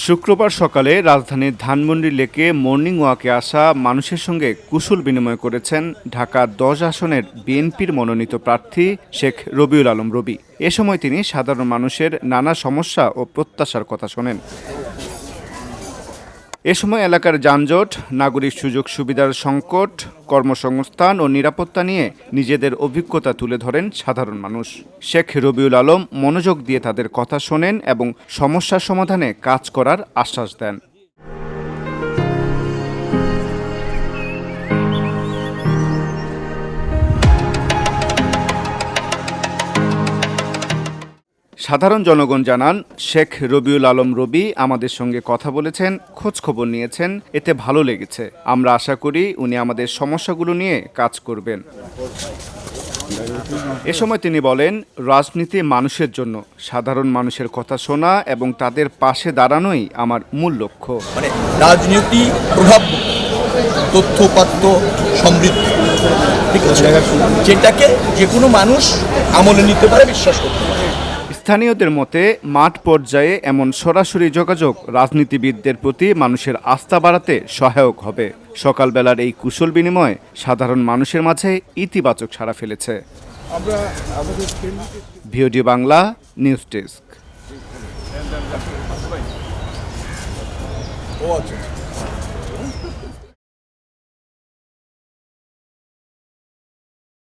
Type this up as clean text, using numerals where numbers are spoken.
শুক্রবার সকালে রাজধানীর ধানমন্ডি লেকে মর্নিং ওয়াকে আসা মানুষের সঙ্গে কুশল বিনিময় করেছেন ঢাকা ১০ আসনের বিএনপির মনোনীত প্রার্থী শেখ রবিউল আলম রবি। এ সময় তিনি সাধারণ মানুষের নানা সমস্যা ও প্রত্যাশার কথা শোনেন। এ সময় এলাকার যানজট, নাগরিক সুযোগ সুবিধার সংকট, কর্মসংস্থান ও নিরাপত্তা নিয়ে নিজেদের অভিজ্ঞতা তুলে ধরেন সাধারণ মানুষ। শেখ রবিউল আলম মনোযোগ দিয়ে তাদের কথা শোনেন এবং সমস্যার সমাধানে কাজ করার আশ্বাস দেন। সাধারণ জনগণ জানান, শেখ রবিউল আলম রবি আমাদের সঙ্গে কথা বলেছেন, খোঁজ খবর নিয়েছেন, এতে ভালো লেগেছে। আমরা আশা করি উনি আমাদের সমস্যাগুলো নিয়ে কাজ করবেন। এ সময় তিনি বলেন, রাজনীতি মানুষের জন্য, সাধারণ মানুষের কথা শোনা এবং তাদের পাশে দাঁড়ানোই আমার মূল লক্ষ্য। রাজনীতি প্রভাব, তথ্যপাত্য, সমৃদ্ধ, ঠিক আছে, যেটাকে যে কোনো মানুষ আমলে নিতে পারে, বিশ্বাস করতে পারে। স্থানীয়দের মতে মাঠ পর্যায়ে এমন সরাসরি যোগাযোগ রাজনীতিবিদদের প্রতি মানুষের আস্থা বাড়াতে সহায়ক হবে। সকালবেলার এই কুশল বিনিময় সাধারণ মানুষের মাঝে ইতিবাচক সাড়া ফেলেছে। VOD Bangla news desk.